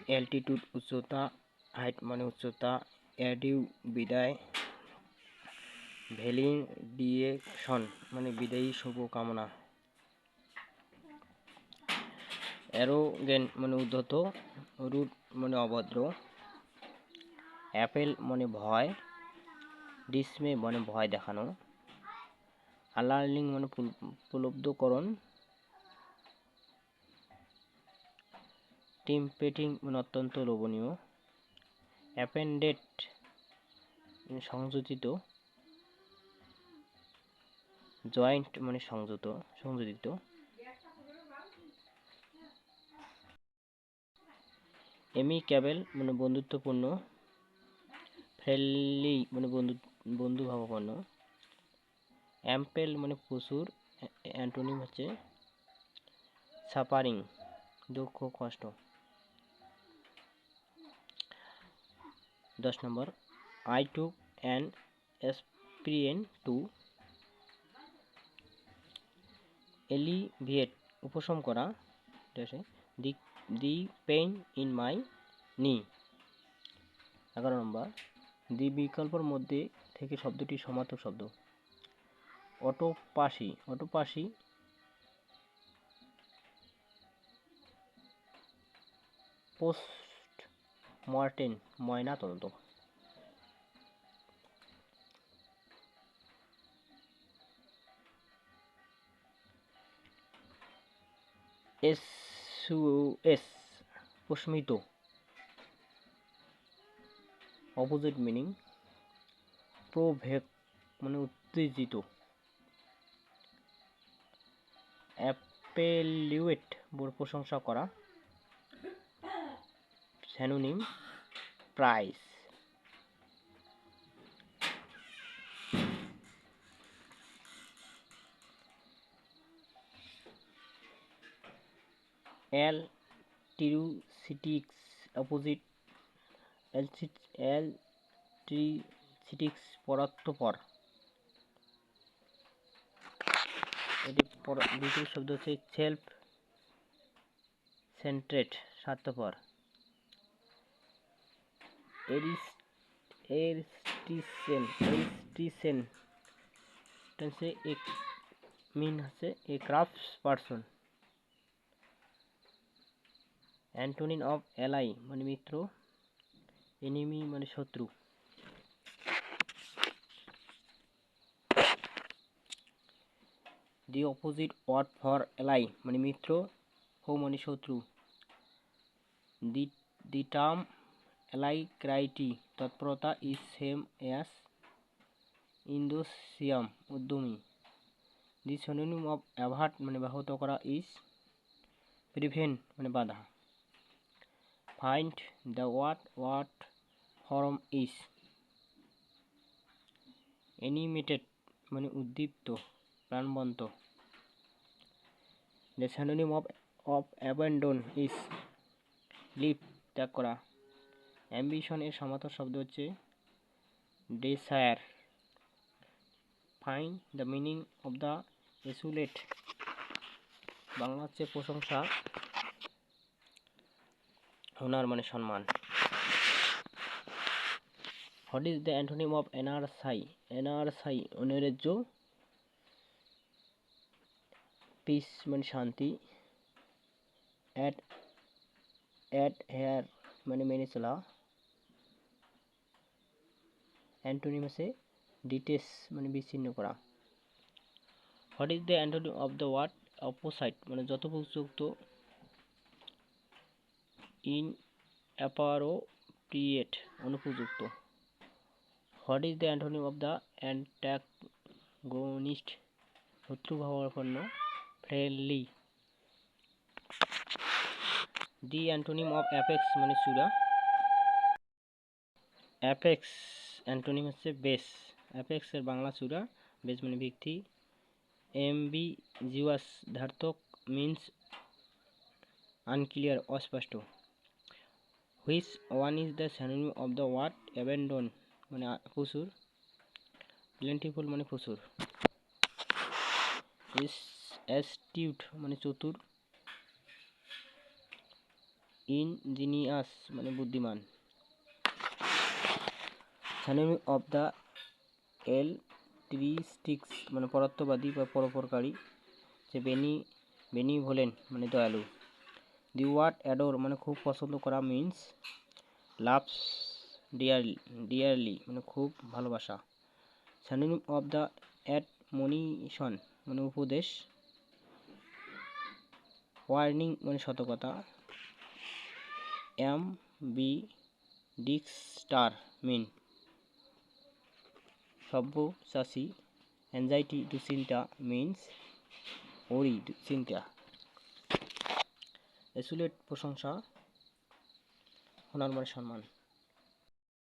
Altitude উচ্চতা, height মানে উচ্চতা, অ্যাডিউ বিদায়, ভ্যালিডিয়েশন মানে বিদায়ী শুভকামনা, অ্যারোগেন্ট মানে উদ্ধত, রুড মানে অভদ্র, অ্যাপেল মানে ভয়, ডিসমে মানে ভয় দেখানো, আলার্নিং মানে উপলব্ধকরণ, টিম্পেটিং মানে অত্যন্ত লোভনীয়, অ্যাপেন্ডেড সংযোজিত, জয়েন্ট মানে সংযোজিত, এমিক্যাবেল মানে বন্ধুত্বপূর্ণ, ফ্রেন্ডলি মানে বন্ধুভাবাপন্ন, অ্যাম্পেল মানে প্রচুর, অ্যান্টোনিম হচ্ছে সাফারিং দুঃখ কষ্ট। 10 নম্বর, I took an experience to alleviate উপশম করা, দি পেইন ইন মাই নি। 11 নম্বর, দি বিকল্পের মধ্যে থেকে শব্দটি সমার্থক শব্দ, অটোপাসি, পোস্ট মর্টেম ময়না তদন্ত, এসওএস প্রশমিত, অপোজিট মিনিং, প্রোভেক মানে উত্তেজিত, অ্যাপেলিউয়েট প্রশংসা করা, স্যানোনিম প্রাইস। অ্যালটিরিউসিটিক্স অপোজিট, অ্যালট্রিসিটিক্স পরার্থপর। এটি দ্বিতীয় শব্দ হচ্ছে সেলফ সেন্ট্রেড স্বার্থপর, এরিস্টিসেন মিন হচ্ছে a craftsperson, antonym of ally মানে মিত্র, এনিমি মানে শত্রু। The opposite word for ally মানে মিত্র, ফো মানে শত্রু। দি টার্ম অ্যালাইক্রাইটি তৎপরতা, ইজ সেম অ্যাজ ইন্দোসিয়াম উদ্যমী। দি সিনোনিম অফ অ্যাভার্ট মানে ব্যাহত করা, ইজ প্রিভেন্ট মানে বাধা। Find the word form is animated মানে উদ্দীপ্ত প্রাণবন্ত। The synonym of abandon is leave ত্যাগ করা। অ্যাম্বিশন এর সমার্থক শব্দ হচ্ছে desire. Find the meaning of the accolade, Bangla হচ্ছে প্রশংসা, হোনার মানে সম্মান। What is the antonym of anarchy, অনৈরাজ্য, পিস মানে শান্তি, হেয়ার মানে মেনে চলা, অ্যান্টোনিম আছে ডিটেচ মানে বিচ্ছিন্ন করা। What is the antonym of the word apposite মানে যথোপযুক্ত, ইনঅ্যাপ্রোপ্রিয়েট অনুপযুক্ত। What is the antonym of the antagonist শত্রুভাবাপন্ন, friendly. The antonym of apex মানে চূড়া, অ্যাপেক্স অ্যান্টোনিম হচ্ছে বেস, অ্যাপেক্স এর বাংলা চূড়া, বেস মানে ভিত্তি। এমবিজিউয়াস ধার্থক, মিন্স আনক্লিয়ার অস্পষ্ট। Which one is the synonym of the word abundant মানে প্রচুর, প্লেন্টিফুল মানে প্রচুর। অ্যাস্টিউট মানে চতুর, ইনজিনিয়াস মানে বুদ্ধিমান। সিনোনিম অফ দ্য এলট্রিস্টিক্স মানে পরার্থবাদী বা পরোপকারী, যে বেনিভোলেন্ট মানে দয়ালু। দি ওয়ার্ড অ্যাডোর মানে খুব পছন্দ করা মিন্স লাভস ডিয়ারলি মানে খুব ভালোবাসা। সিনোনিম অফ দ্য অ্যাডমনিশন মানে উপদেশ। ওয়ার্নিং মানে সতর্কতা। বি ডিক্সটার মিন সব্যসাচী। অ্যাংজাইটি দুশ্চিন্তা মিন্স ওরি চিন্তা। এসুলেট প্রশংসা, হোনার মানে সম্মান।